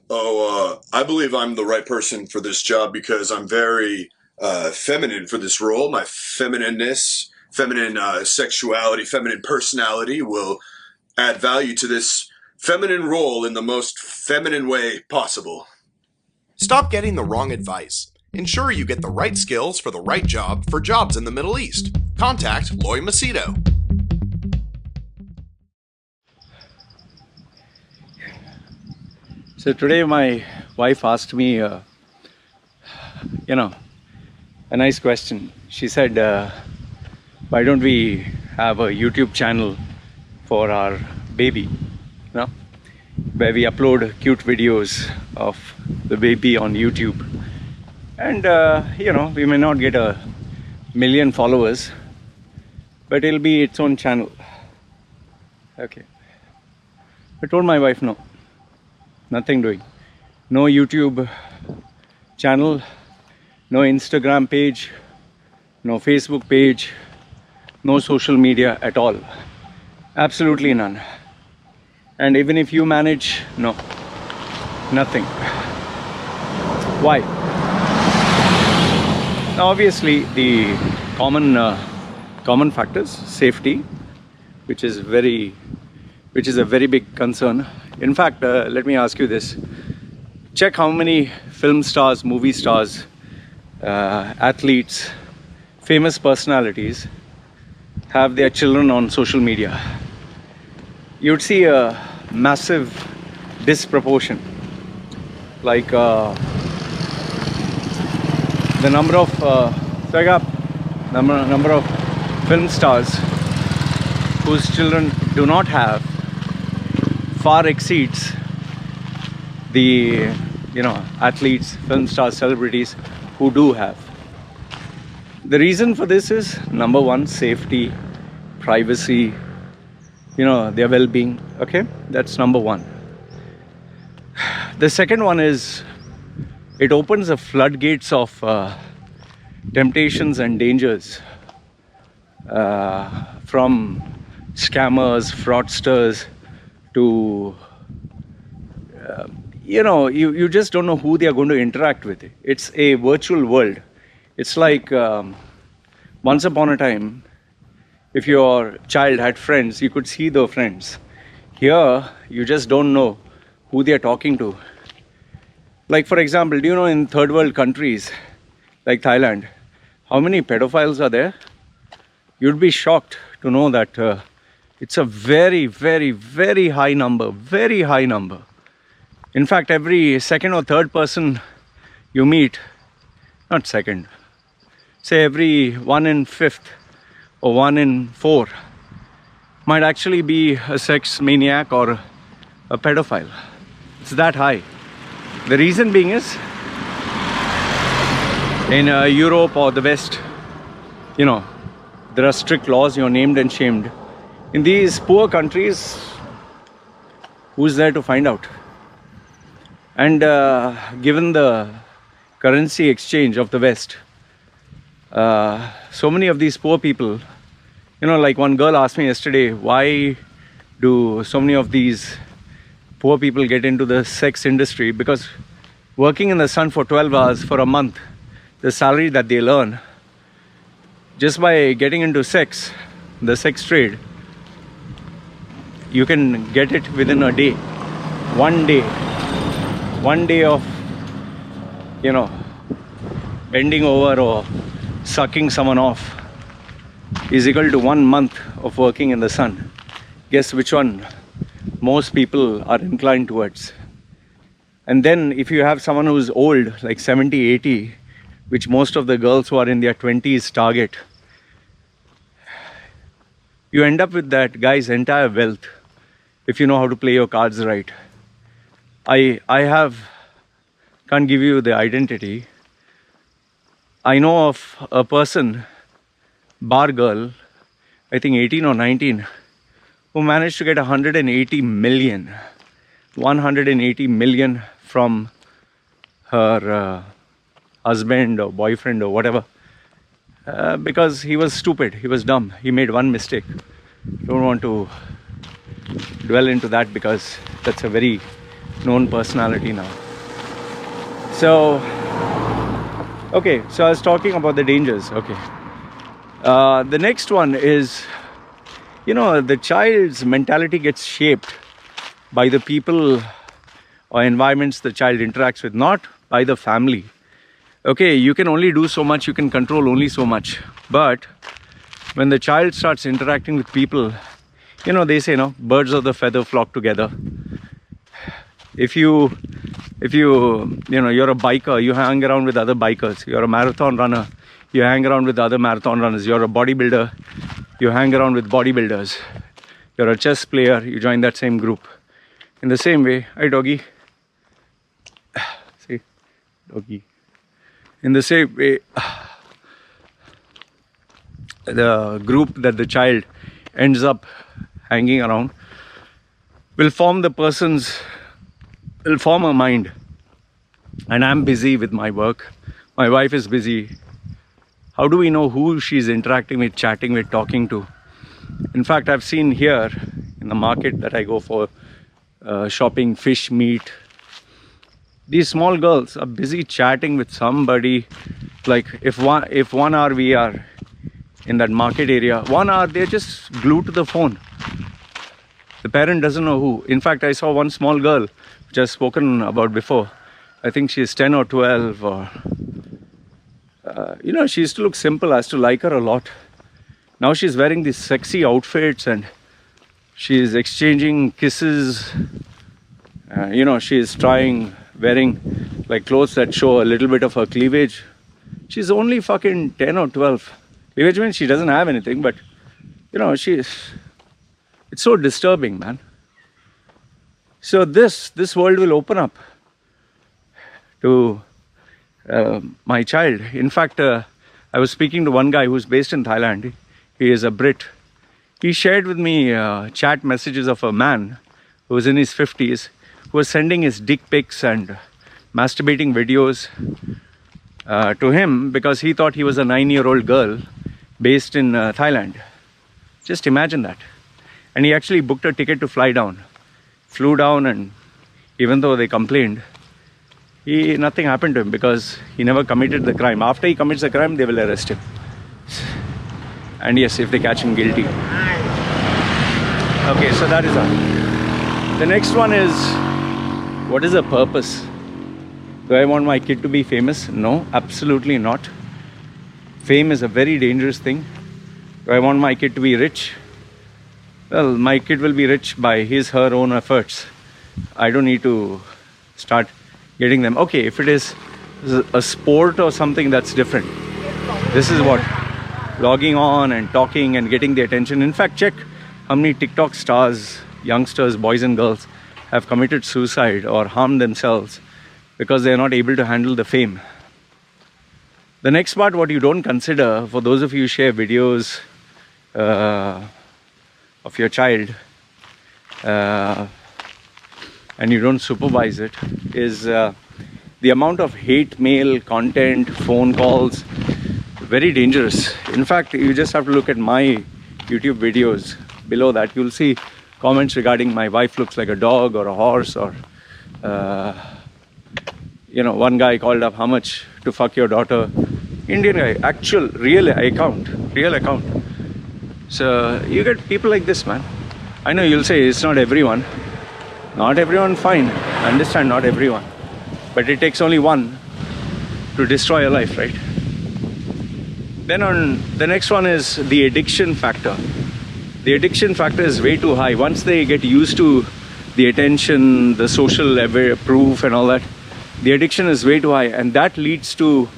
I believe I'm the right person for this job because I'm very feminine for this role. My feminineness, feminine sexuality, feminine personality will add value to this feminine role in the most feminine way possible. Stop getting the wrong advice. Ensure you get the right skills for the right job for jobs in the Middle East. Contact Loy Machedo. So today my wife asked me, a nice question. She said, why don't we have a YouTube channel for our baby, where we upload cute videos of the baby on YouTube. And, we may not get 1 million followers, but it'll be its own channel. Okay. I told my wife, no, nothing doing. No YouTube channel, no Instagram page, no Facebook page, no social media at all. Absolutely none. And even if you manage, no, nothing. Why? Now obviously the common factors, safety, which is a very big concern. In fact, let me ask you this. Check how many film stars, movie stars, athletes, famous personalities have their children on social media. You'd see a massive disproportion. Like the number of number of film stars whose children do not have far exceeds the athletes, film stars, celebrities who do have. The reason for this is, number one, safety, privacy, their well-being. Okay, that's number one. The second one is, it opens the floodgates of temptations and dangers from scammers, fraudsters, to you just don't know who they are going to interact with. It's a virtual world. It's like once upon a time, if your child had friends, you could see the friends. Here, you just don't know who they are talking to. Like, for example, do you know in third world countries like Thailand, how many pedophiles are there? You'd be shocked to know that it's a very, very, very high number, very high number. In fact, every second or third person you meet, not second, say every 1 in 5th or 1 in 4 might actually be a sex maniac or a pedophile. It's that high. The reason being is, in Europe or the West, there are strict laws, you're named and shamed. In these poor countries, who's there to find out? And given the currency exchange of the West, so many of these poor people, like one girl asked me yesterday, why do so many of these poor people get into the sex industry? Because working in the sun for 12 hours for a month, the salary that they earn, just by getting into sex, the sex trade, you can get it within a day. One day of bending over or sucking someone off is equal to 1 month of working in the sun. Guess which one most people are inclined towards? And then if you have someone who's old, like 70, 80, which most of the girls who are in their 20s target, you end up with that guy's entire wealth if you know how to play your cards right. I can't give you the identity. I know of a person, bar girl, I think 18 or 19, who managed to get 180 million from her husband or boyfriend or whatever, because he was stupid, he was dumb, he made one mistake. Don't want to dwell into that because that's a very known personality now. So, okay, so I was talking about the dangers. Okay. The next one is, the child's mentality gets shaped by the people or environments the child interacts with, not by the family. Okay, you can only do so much, you can control only so much. But when the child starts interacting with people, they say, birds of the feather flock together. If you're a biker, you hang around with other bikers. You're a marathon runner, you hang around with other marathon runners. You're a bodybuilder, you hang around with bodybuilders. You're a chess player, you join that same group. In the same way, hi doggy. See, doggy. In the same way, the group that the child ends up hanging around will form a mind. And I'm busy with my work. My wife is busy. How do we know who she's interacting with, chatting with, talking to? In fact, I've seen here in the market that I go for shopping fish, meat. These small girls are busy chatting with somebody. Like if 1 hour we are in that market area, 1 hour they're just glued to the phone. The parent doesn't know who. In fact, I saw one small girl, which I've spoken about before. I think she's 10 or 12 or... she used to look simple. I used to like her a lot. Now she's wearing these sexy outfits and she's exchanging kisses. She's wearing like clothes that show a little bit of her cleavage. She's only fucking 10 or 12. Cleavage means she doesn't have anything, but it's so disturbing, man. So this world will open up to my child. In fact, I was speaking to one guy who's based in Thailand. He is a Brit. He shared with me chat messages of a man who was in his 50s, who was sending his dick pics and masturbating videos to him because he thought he was a 9-year-old girl based in Thailand. Just imagine that. And he actually booked a ticket to fly down. Flew down, and even though they complained, nothing happened to him because he never committed the crime. After he commits the crime, they will arrest him. And yes, if they catch him guilty. Okay, so that is all. The next one is, what is the purpose? Do I want my kid to be famous? No, absolutely not. Fame is a very dangerous thing. Do I want my kid to be rich? Well, my kid will be rich by her own efforts. I don't need to start getting them. Okay, if it is a sport or something, that's different. This is what, logging on and talking and getting the attention. In fact, check how many TikTok stars, youngsters, boys and girls have committed suicide or harmed themselves because they are not able to handle the fame. The next part, what you don't consider, for those of you who share videos of your child and you don't supervise it, is the amount of hate mail, content, phone calls. Very dangerous. In fact, you just have to look at my YouTube videos. Below that, you'll see comments regarding my wife looks like a dog or a horse, or one guy called up, how much to fuck your daughter. Indian guy, actual, real account. So you get people like this, man. I know you'll say it's not everyone. Not everyone, fine. I understand, not everyone. But it takes only one to destroy a life, right? Then on the next one is the addiction factor. The addiction factor is way too high. Once they get used to the attention, the social proof and all that, the addiction is way too high, and that leads to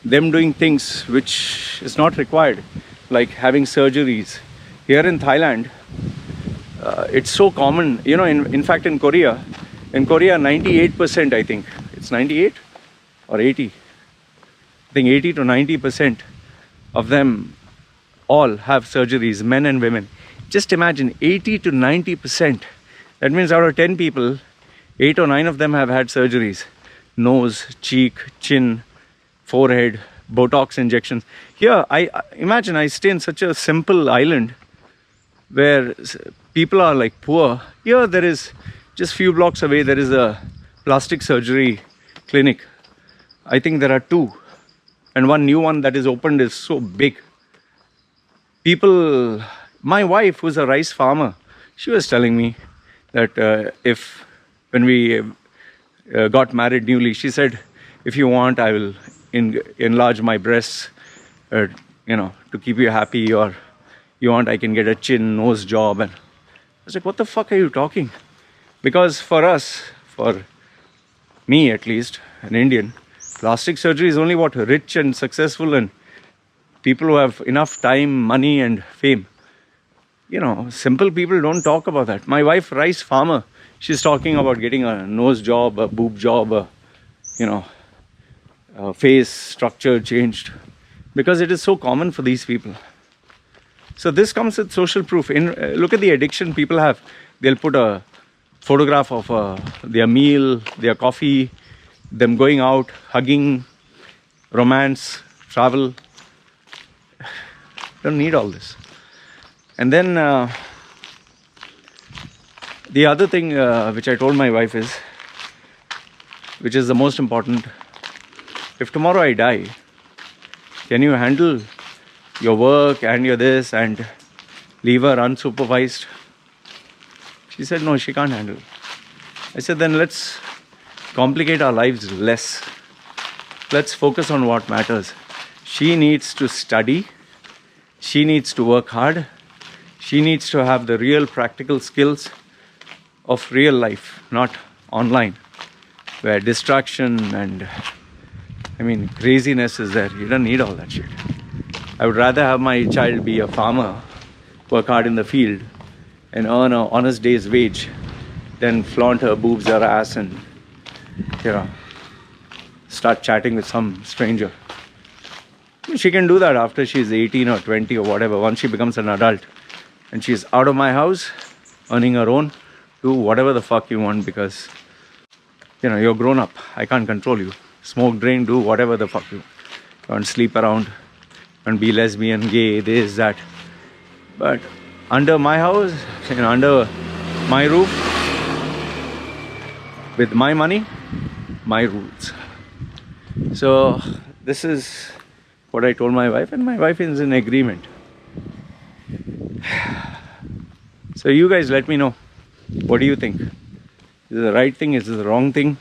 them doing things which is not required, like having surgeries. Here in Thailand, it's so common. In fact, in Korea, 98%, I think, it's 98 or 80. I think 80 to 90% of them all have surgeries, men and women. Just imagine, 80 to 90%. That means out of 10 people, 8 or 9 of them have had surgeries. Nose, cheek, chin, forehead, Botox injections. Here, I imagine I stay in such a simple island where people are like poor. Here there is Just few blocks away, there is a plastic surgery clinic. I think there are two, and one new one that is opened is so big. People, my wife, who's a rice farmer, she was telling me that when we got married newly, she said, if you want, I will enlarge my breasts, to keep you happy, or you want, I can get a chin, nose job. And I was like, what the fuck are you talking? Because for us, for me at least, an Indian, plastic surgery is only what rich and successful and people who have enough time, money and fame. Simple people don't talk about that. My wife, rice farmer, she's talking about getting a nose job, a boob job, a face structure changed, because it is so common for these people. So this comes with social proof. Look at the addiction people have. They'll put a photograph of their meal, their coffee, them going out, hugging, romance, travel. Don't need all this. And then the other thing which I told my wife is, which is the most important, if tomorrow I die, can you handle your work and your this and leave her unsupervised? She said no, she can't handle. I said then let's complicate our lives less. Let's focus on what matters. She needs to study. She needs to work hard. She needs to have the real practical skills of real life, not online, where distraction and craziness is there. You don't need all that shit. I would rather have my child be a farmer, work hard in the field and earn an honest day's wage than flaunt her boobs, her ass and start chatting with some stranger. She can do that after she's 18 or 20 or whatever. Once she becomes an adult and she's out of my house, earning her own, do whatever the fuck you want, because you're grown up. I can't control you. Smoke, drink, do whatever the fuck you want. Sleep around and be lesbian, gay, this, that. But under my house, under my roof, with my money, my rules. So this is what I told my wife, and my wife is in agreement. So you guys let me know. What do you think? Is it the right thing? Is it the wrong thing?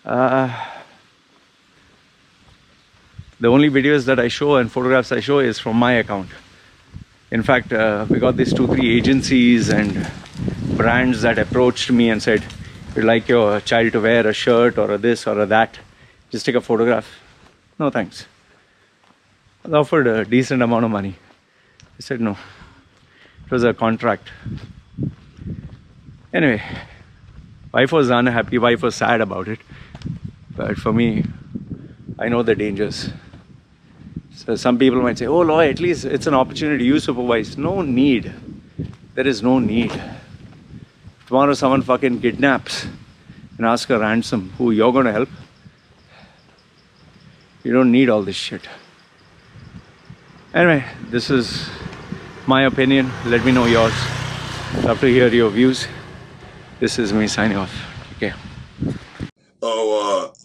The only videos that I show and photographs I show is from my account. In fact, we got these 2-3 agencies and brands that approached me and said, you'd like your child to wear a shirt or a this or a that, just take a photograph. No thanks. I was offered a decent amount of money. I said no. It was a contract. Anyway, wife was unhappy, wife was sad about it. But for me, I know the dangers. So some people might say, oh Loy, at least it's an opportunity, you supervise. No need. There is no need. Tomorrow someone fucking kidnaps and asks a ransom, who you're going to help? You don't need all this shit. Anyway, this is my opinion. Let me know yours. Love to hear your views. This is me signing off. Okay.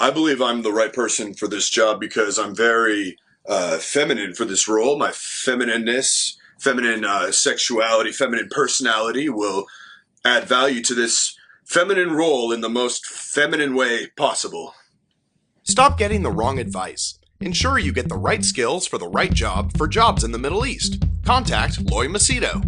I believe I'm the right person for this job because I'm very feminine for this role. My feminineness, feminine sexuality, feminine personality will add value to this feminine role in the most feminine way possible. Stop getting the wrong advice. Ensure you get the right skills for the right job for jobs in the Middle East. Contact Loy Machedo.